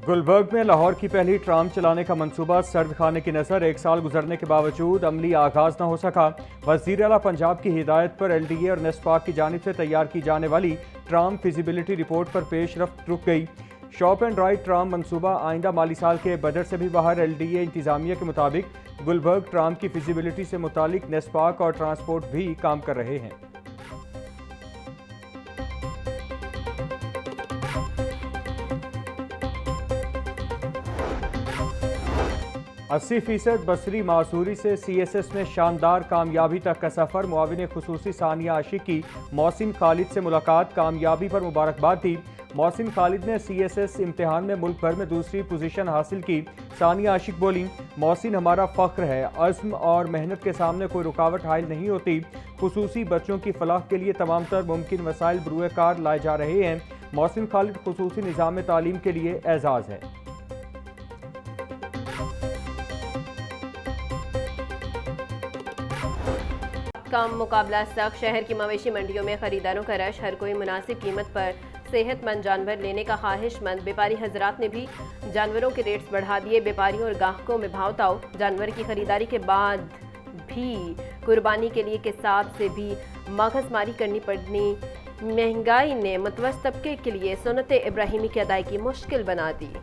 गुलबर्ग में लाहौर की पहली ट्राम चलाने का मंसूबा सर्द खाने की नज़र 1 साल गुजरने के बावजूद अमली आगाज न हो सका। वज़ीर आला पंजाब की हिदायत पर LDA और नेस्पाक की जानिब से तैयार की जाने वाली ट्राम फिजिबिलिटी रिपोर्ट पर पेशरफ्त रुक गई। शॉप एंड राइड ट्राम मंसूबा आइंदा माली साल के बजट से भी बाहर। LDA इंतजामिया के मुताबिक गुलबर्ग ट्राम की फिजिबिलिटी से मुतालिक नेस्पाक और ट्रांसपोर्ट भी काम कर रहे हैं। 80% बसरी मासूरी से CSS में शानदार कामयाबी तक का सफ़र। मुआविन खुसूसी सानिया आशिक की मोहसिन खालिद से मुलाकात, कामयाबी पर मुबारकबाद दी। मोहसिन खालिद ने CSS इम्तिहान में मुल्क भर में दूसरी पोजीशन हासिल की। सानिया आशिक बोली, मोहसिन हमारा फ़ख्र है, अज़्म और मेहनत के सामने कोई रुकावट हायल नहीं होती। खुसूसी बच्चों की फलाह के लिए तमाम तर मुमकिन वसाइल बरूए कार लाए जा रहे हैं। मोहसिन खालिद खुसूसी निज़ाम तालीम के लिए एजाज़ है। कम मुकाबला सख्त। शहर की मवेशी मंडियों में खरीदारों का रश। हर कोई मुनासिब कीमत पर सेहतमंद जानवर लेने का ख्वाहिशमंद। व्यापारी हजरात ने भी जानवरों के रेट्स बढ़ा दिए। व्यापारियों और ग्राहकों में भाव ताव। जानवर की खरीदारी के बाद भी कुर्बानी के लिए किसाब से भी मगजमारी करनी पड़नी। महंगाई ने मुतवस्सित तबके के लिए सुन्नत इब्राहिमी की अदायगी मुश्किल बना दी।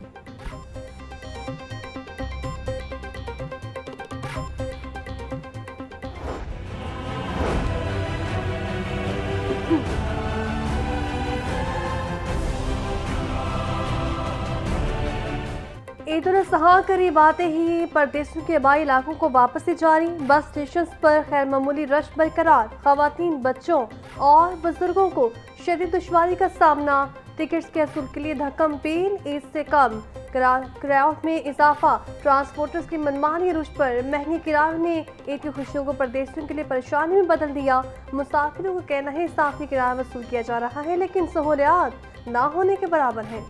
ईद उल अज़हा करीब आते ही परदेशियों के आबाई इलाकों को वापसी जारी। बस स्टेशन पर खैर मामूली रश बरकरार। खवातीन, बच्चों और बुजुर्गों को शदीद दुश्वारी का सामना। टिकट्स के असूल के लिए धक्कम पेल। ईद से कम किरायों में इजाफा। ट्रांसपोर्टर्स की मनमानी रुझ पर महंगे किरायों ने ईद की खुशियों को परदेशियों के लिए परेशानी में बदल दिया। मुसाफिरों को कहना है इजाफी किराया वसूल किया जा रहा है, लेकिन सहूलियात ना होने के बराबर है।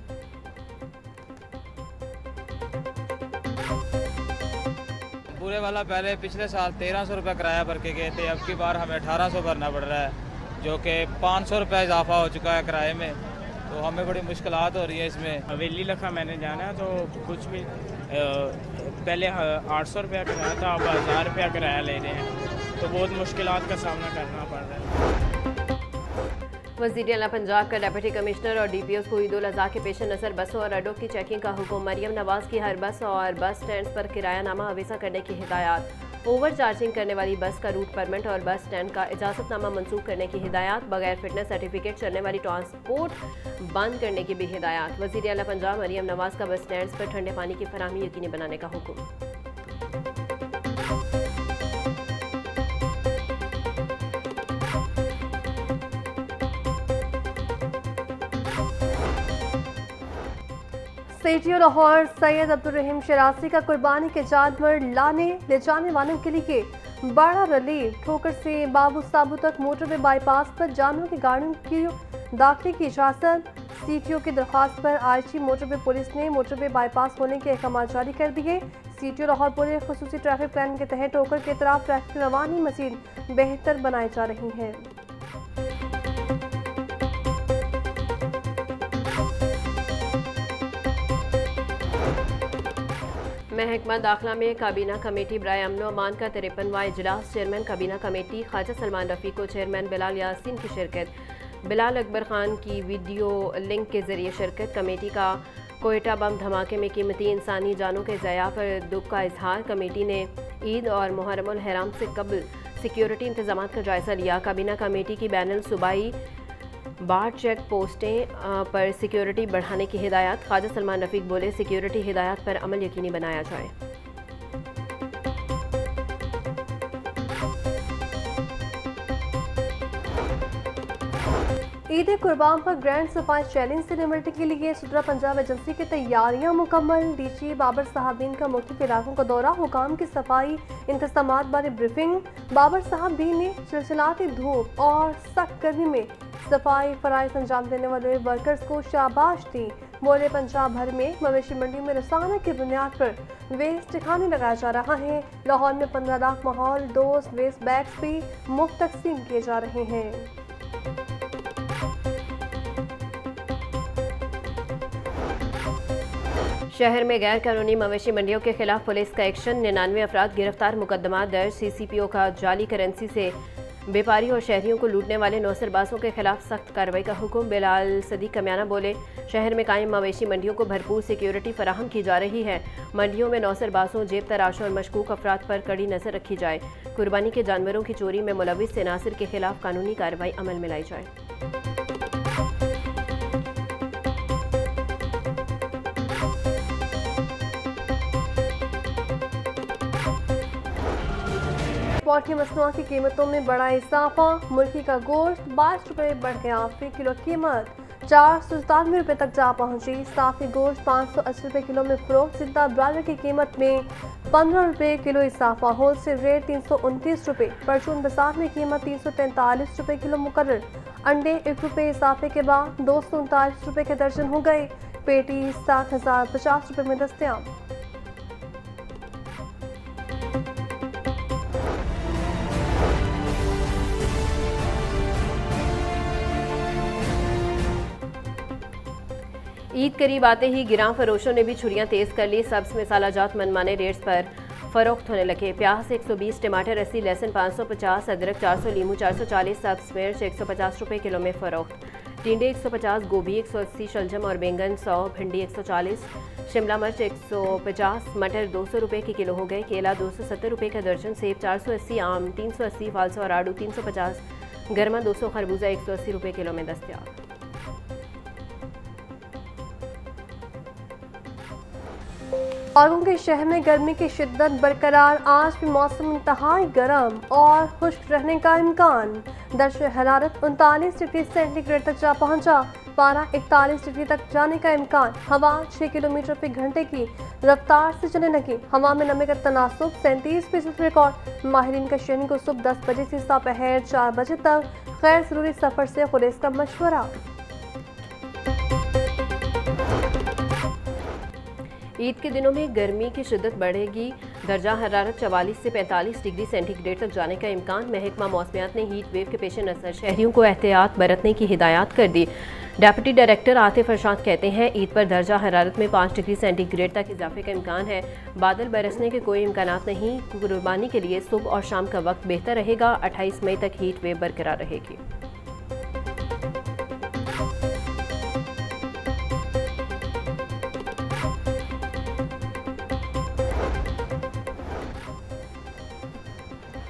पूरे वाला पहले पिछले साल 1300 रुपये किराया भर के गए थे, अब की बार हमें 1800 भरना पड़ रहा है, जो कि 500 रुपये इजाफा हो चुका है किराए में। तो हमें बड़ी मुश्किलात हो रही है इसमें। हवेली लखा मैंने जाना है तो कुछ भी पहले 800 रुपया किराया था, अब 1000 रुपया किराया ले रहे हैं, तो बहुत मुश्किलात का सामना करना पड़ रहा है। वज़ीर आला पंजाब का डिप्टी कमिश्नर और DPOs को ईद उल अज़हा के पेश नज़र बसों और अड्डों की चेकिंग का हुक्म। मरियम नवाज की हर बस और बस स्टैंड पर किरायानामा अवेसा करने की हिदायत। ओवर चार्जिंग करने वाली बस का रूट परमिट और बस स्टैंड का इजाज़तनामा मंसूख करने की हिदायत। बगैर फिटनेस सर्टिफिकेट चलने वाली ट्रांसपोर्ट बंद करने की भी हिदायत। वज़ीर आला पंजाब मरियम नवाज का बस स्टैंड पर ठंडे पानी की फराहमी यकीनी बनाने का हुक्म। CTO लाहौर सैयद अब्दुल रहीम शरासी का कुर्बानी के जानवर लाने ले जाने वालों के लिए बड़ा रिलीफ। ठोकर से बाबू साबू तक मोटरवे बाईपास पर जानवरों की गाड़ियों की दाखिले की इजाज़त। CTO की दरख्वास्त पर आईची मोटरवे पुलिस ने मोटरवे बाईपास होने के अहकाम जारी कर दिए। CTO लाहौर पुलिस खुसूसी ट्रैफिक प्लान के तहत ठोकर के तरफ ट्रैफिक रवानी मज़ीद बेहतर बनाई जा रही है। महकमा दाखिला में काबीना कमेटी बराए अमनो अमान का 53वां इजलास। चेयरमैन काबीना कमेटी ख्वाजा सलमान रफ़ी को चेयरमैन बिलाल यासीन की शिरकत। बिलाल अकबर खान की वीडियो लिंक के जरिए शिरकत। कमेटी का कोयटा बम धमाके में कीमती इंसानी जानों के ज़या पर दुख का इजहार। कमेटी ने ईद और मुहर्रमुल हराम से कबल सिक्योरिटी इंतजाम का जायज़ा लिया। काबीना कमेटी की बैनुल सूबाई बाढ़ चेक पोस्टें पर सिक्योरिटी बढ़ाने की हिदायत। ख्वाजा सलमान रफ़ीक बोले, सिक्योरिटी हिदायत पर अमल यकीनी बनाया जाए। ईद कुर्बान पर ग्रैंड सफाई चैलेंज से निपटने के लिए सुदरा पंजाब एजेंसी की तैयारियां मुकम्मल। DG बाबर साहबीन का मुख्तलिफ इलाकों का दौरा। हुकाम की सफाई इंतजामात बारे ब्रीफिंग। बाबर साहबीन ने चिलचिलाती धूप और सख्त गर्मी में सफाई फराइज अंजाम देने वाले वर्कर्स को शाबाश दी। बोले, पंजाब भर में मवेशी मंडियों में रसाना की बुनियाद पर वेस्ट ठिकाने लगाया जा रहा है। लाहौर में 15 लाख माहौल दोस्त वेस्ट बैग्स भी मुफ्त तकसीम किए जा रहे हैं। शहर में गैर कानूनी मवेशी मंडियों के खिलाफ पुलिस का एक्शन, 99 अफराद गिरफ्तार, मुकदमा दर्ज। CCPO का जाली करेंसी से व्यापारी और शहरियों को लूटने वाले नौसरबाजों के खिलाफ सख्त कार्रवाई का हुक्म। बिलाल सदीक कमियाना बोले, शहर में कायम मवेशी मंडियों को भरपूर सिक्योरिटी फराहम की जा रही है। मंडियों में नौसरबाजों, जेब तराशों और मशकूक अफराद पर कड़ी नजर रखी जाए। कुर्बानी के जानवरों की चोरी में मुलविस नासिर के खिलाफ कानूनी कार्रवाई अमल में लाई जाए। पोल्ट्री मसनूआत की कीमतों में बड़ा इजाफा। मुर्गी का गोश्त 22 रुपये बढ़ गया, फी किलो कीमत 497 रुपये तक जा पहुंची। साफी गोश्त 580 रुपये किलो में फरोख्त। जिंदा ब्रायलर की कीमत में 15 रुपये किलो इजाफा, होलसेल रेट 329 रुपये। परचून बाजार में कीमत 343 रुपये किलो मुकर्रर। अंडे 1 रुपये इजाफे के बाद 239 रुपये के दर्जन हो गए। पेटी 7,050 रुपये में दस्तयाब। ईद करीब आते ही गिरां फरोशों ने भी छुरियां तेज कर ली। सब्ज मसाला जात मनमाने रेट्स पर फरोख्त होने लगे। प्याज 120, टमाटर 80, लहसुन 550, अदरक 400, लीमू 440, सब्ज मिर्च 150 रुपये किलो में फरोख्त। टिंडे 150, गोभी 180, शलजम और बैंगन 100, भिंडी 140, शिमला मिर्च 150, मटर 200 रुपये के किलो हो गए। केला 270 रुपये का दर्जन, सेब 480, आम 380, फालसा और आड़ू 350, गर्मा 200, खरबूजा 180 रुपये किलो में दस्तयाब। औरों के शहर में गर्मी की शिद्दत बरकरार। आज भी मौसम इंतहाई गर्म और खुश्क रहने का इम्कान। दर्जे हरारत 39 डिग्री सेंटीग्रेड तक जा पहुंचा। पारा 41 डिग्री तक जाने का इम्कान। हवा 6 किलोमीटर फी घंटे की रफ्तार से चलने लगी। हवा में नमी का तनासुब 37% रिकॉर्ड। माहिरीन का शहरी को सुबह 10 बजे से दोपहर 4 बजे तक गैर जरूरी सफर से गुरेज का मशवरा। ईद के दिनों में गर्मी की शिद्दत बढ़ेगी। दर्जा हरारत 44 से 45 डिग्री सेंटीग्रेड तक जाने का इम्कान। महकमा मौसमियात ने हीट वेव के पेश नज़र शहरियों को एहतियात बरतने की हिदायत कर दी। डेप्यूटी डायरेक्टर आतिफ अरशाद कहते हैं, ईद पर दर्जा हरारत में 5 डिग्री सेंटीग्रेड तक इजाफे का इम्कान है। बादल बरसने के कोई इम्कान नहीं। कुर्बानी के लिए सुबह और शाम का वक्त बेहतर रहेगा। 28 मई तक हीट वेव बरकरार रहेगी।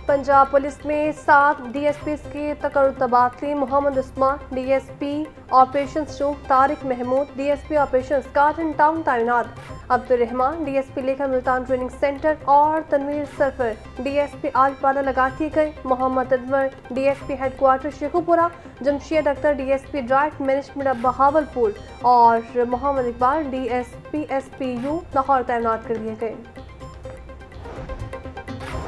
पंजाब पुलिस में 7 DSPs के तबादले। मोहम्मद उस्मान DSP ऑपरेशंस चौक, Tariq Mahmood DSP operations Garden Town तैनात। अब्दुर्रहमान DSP लेखा मुल्तान ट्रेनिंग सेंटर और तनवीर सरफर DSP आलपाड़ा लगा दिए गए। Mohammad Anwar DSP headquarter Sheikhupura. Jamshed Akhtar DSP drive management Bahawalpur और मोहम्मद इकबाल DSP SPU लाहौर तैनात कर दिए गए।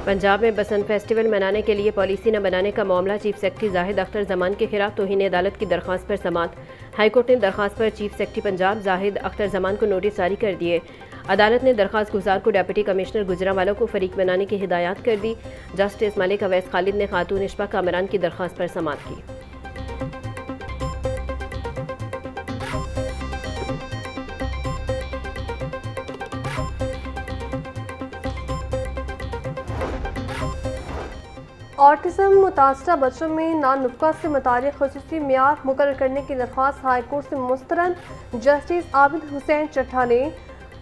पंजाब में बसंत फेस्टिवल मनाने के लिए पॉलिसी न बनाने का मामला। चीफ सेक्रेटरी जाहिद अख्तर जमान के खिलाफ तौहीन अदालत की दरख्वास्त पर समाअत। हाईकोर्ट ने दरख्वास्त पर चीफ सेक्रेटरी पंजाब जाहिद अख्तर जमान को नोटिस जारी कर दिए। अदालत ने दरख्वास्त गुजार को डिप्टी कमिश्नर गुजरांवाला को फरीक बनाने की हिदायत कर दी। जस्टिस मलिक अवैस खालिद ने खातून इशफा कामरान की दरख्वास्त पर समाअत की। ऑटिज्म मुतासरा बच्चों में नानुफ्का से मुतालिक खुसूसी मियार मुकर्रर करने की दरख्वास्त हाईकोर्ट से मुस्तरद। जस्टिस आबिद हुसैन चट्टा ने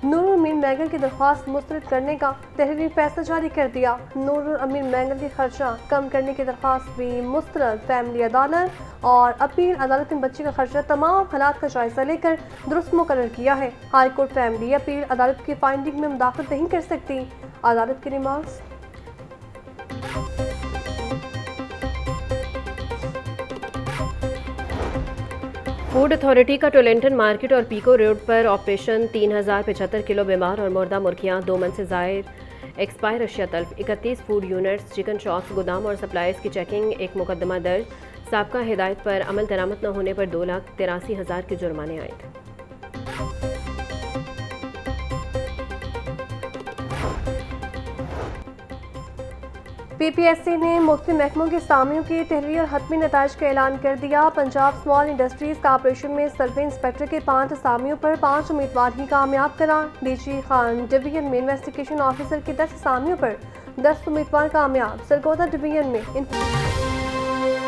नूरुल अमीन मैंगल की दरख्वास्त मुस्तरद करने का तहरीरी फैसला जारी कर दिया। नूरुल अमीन मैंगल की खर्चा कम करने की दरख्वास्त भी मुस्तरद। फैमिली अदालत और अपील अदालत ने बच्चे का खर्चा तमाम हालात का जायजा लेकर दुरुस्त मुकर्रर किया है। हाईकोर्ट फैमिली अपील अदालत की फाइंडिंग में मुदाखलत नहीं कर सकती। अदालत के रिमार्क्स। फूड अथॉरिटी का टोलेंटन मार्केट और पीको रोड पर ऑपरेशन। 3075 किलो बीमार और मुर्दा मुर्गियाँ, 2 मन से ज़ायद एक्सपायर अशिया तल्फ। 31 फूड यूनिट्स, चिकन शॉप्स, गोदाम और सप्लायर्स की चेकिंग। एक मुकदमा दर्ज। साबका हिदायत पर अमल दरामद न होने पर 2,83,000 के जुर्माने आए। PPSC ने मुख्तलिफ महकमों के सामियों की तहरीर और हतमी नताइज का ऐलान कर दिया। पंजाब स्मॉल इंडस्ट्रीज कॉर्पोरेशन में सर्वे इंस्पेक्टर के 5 असामियों पर 5 उम्मीदवार ही कामयाब करार। DG खान डिवीजन में इन्वेस्टिगेशन ऑफिसर के 10 असामियों पर 10 उम्मीदवार कामयाब। सरगोदा डिवीजन में